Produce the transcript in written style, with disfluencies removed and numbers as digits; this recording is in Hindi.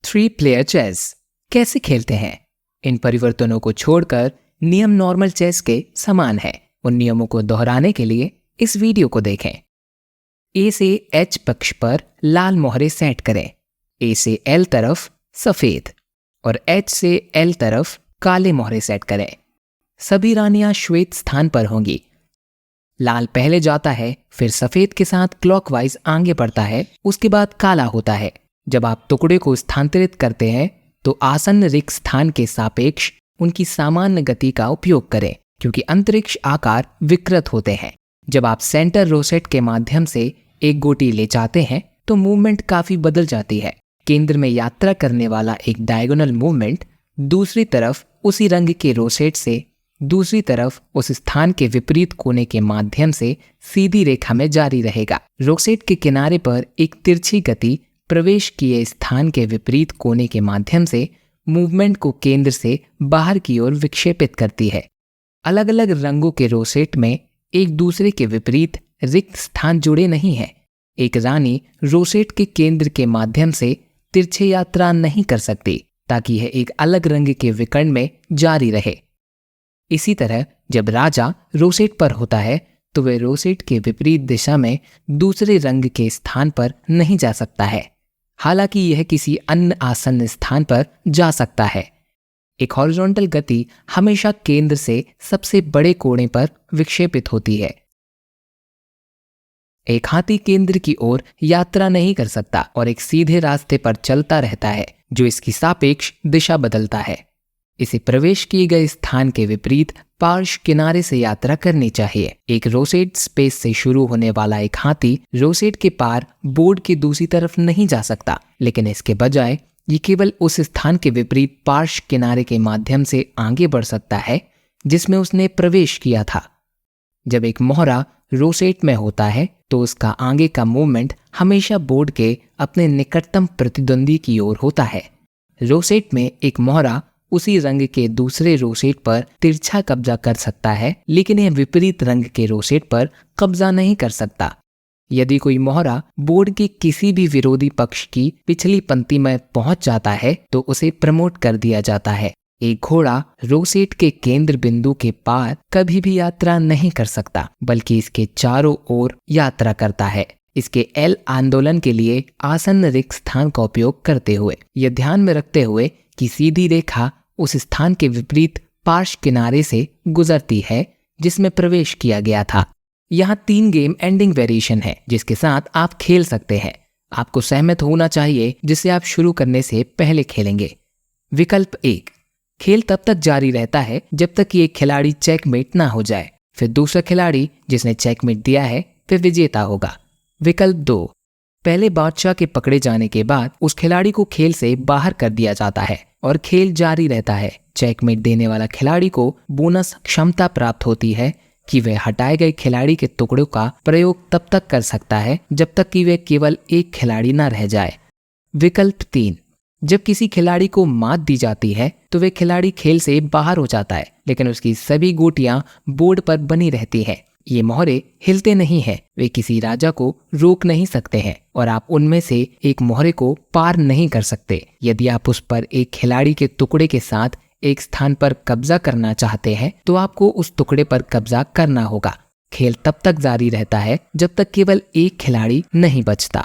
3 प्लेयर चेस कैसे खेलते हैं? इन परिवर्तनों को छोड़कर नियम नॉर्मल चेस के समान है। उन नियमों को दोहराने के लिए इस वीडियो को देखें। ए से एच पक्ष पर लाल मोहरे सेट करें, ए से एल तरफ सफेद और एच से एल तरफ काले मोहरे सेट करें। सभी रानियां श्वेत स्थान पर होंगी। लाल पहले जाता है, फिर सफेद के साथ क्लॉकवाइज आगे बढ़ता है, उसके बाद काला होता है। जब आप टुकड़े को स्थानांतरित करते हैं तो आसन्न रिक्त स्थान के सापेक्ष उनकी सामान्य गति का उपयोग करें, क्योंकि अंतरिक्ष आकार विकृत होते हैं। जब आप सेंटर रोसेट के माध्यम से एक गोटी ले जाते हैं तो मूवमेंट काफी बदल जाती है। केंद्र में यात्रा करने वाला एक डायगोनल मूवमेंट दूसरी तरफ उसी रंग के रोसेट से दूसरी तरफ उस स्थान के विपरीत कोने के माध्यम से सीधी रेखा में जारी रहेगा। रोसेट के किनारे पर एक तिरछी गति प्रवेश किए स्थान के विपरीत कोने के माध्यम से मूवमेंट को केंद्र से बाहर की ओर विक्षेपित करती है। अलग अलग रंगों के रोसेट में एक दूसरे के विपरीत रिक्त स्थान जुड़े नहीं हैं। एक रानी रोसेट के केंद्र के माध्यम से तिरछे यात्रा नहीं कर सकती, ताकि यह एक अलग रंग के विकर्ण में जारी रहे। इसी तरह जब राजा रोसेट पर होता है तो वह रोसेट के विपरीत दिशा में दूसरे रंग के स्थान पर नहीं जा सकता है, हालांकि यह किसी अन्य आसन्न स्थान पर जा सकता है। एक हॉरिजॉन्टल गति हमेशा केंद्र से सबसे बड़े कोने पर विक्षेपित होती है। एक हाथी केंद्र की ओर यात्रा नहीं कर सकता और एक सीधे रास्ते पर चलता रहता है जो इसकी सापेक्ष दिशा बदलता है। इसे प्रवेश किए गए स्थान के विपरीत पार्श्व किनारे से यात्रा करनी चाहिए। एक रोसेट स्पेस से शुरू होने वाला एक हाथी रोसेट के पार बोर्ड की दूसरी तरफ नहीं जा सकता, लेकिन इसके बजाय ये केवल उस स्थान के विपरीत पार्श्व किनारे के माध्यम से आगे बढ़ सकता है जिसमें उसने प्रवेश किया था। जब एक मोहरा रोसेट में होता है तो उसका आगे का मूवमेंट हमेशा बोर्ड के अपने निकटतम प्रतिद्वंदी की ओर होता है। रोसेट में एक मोहरा उसी रंग के दूसरे रोसेट पर तिरछा कब्जा कर सकता है, लेकिन यह विपरीत रंग के रोसेट पर कब्जा नहीं कर सकता। यदि कोई मोहरा बोर्ड के किसी भी विरोधी पक्ष की पिछली पंक्ति में पहुंच जाता है तो उसे प्रमोट कर दिया जाता है। एक घोड़ा रोसेट के केंद्र बिंदु के पार कभी भी यात्रा नहीं कर सकता, बल्कि इसके चारों ओर यात्रा करता है। इसके एल आंदोलन के लिए आसन्न रिक्त स्थान का उपयोग करते हुए, यह ध्यान में रखते हुए कि सीधी रेखा उस स्थान के विपरीत पार्श्व किनारे से गुजरती है जिसमें प्रवेश किया गया था। यहाँ 3 गेम एंडिंग वेरिएशन है जिसके साथ आप खेल सकते हैं। आपको सहमत होना चाहिए जिसे आप शुरू करने से पहले खेलेंगे। विकल्प 1, खेल तब तक जारी रहता है जब तक कि एक खिलाड़ी चेकमेट ना हो जाए, फिर दूसरा खिलाड़ी जिसने चेकमेट दिया है फिर विजेता होगा। विकल्प 2, पहले बादशाह के पकड़े जाने के बाद उस खिलाड़ी को खेल से बाहर कर दिया जाता है और खेल जारी रहता है। चेकमेट देने वाला खिलाड़ी को बोनस क्षमता प्राप्त होती है कि वह हटाए गए खिलाड़ी के टुकड़ों का प्रयोग तब तक कर सकता है जब तक कि वह केवल एक खिलाड़ी न रह जाए। विकल्प 3, जब किसी खिलाड़ी को मात दी जाती है तो वह खिलाड़ी खेल से बाहर हो जाता है, लेकिन उसकी सभी गोटियां बोर्ड पर बनी रहती हैं। ये मोहरे हिलते नहीं हैं, वे किसी राजा को रोक नहीं सकते हैं और आप उनमें से एक मोहरे को पार नहीं कर सकते। यदि आप उस पर एक खिलाड़ी के टुकड़े के साथ एक स्थान पर कब्जा करना चाहते हैं तो आपको उस टुकड़े पर कब्जा करना होगा। खेल तब तक जारी रहता है जब तक केवल एक खिलाड़ी नहीं बचता।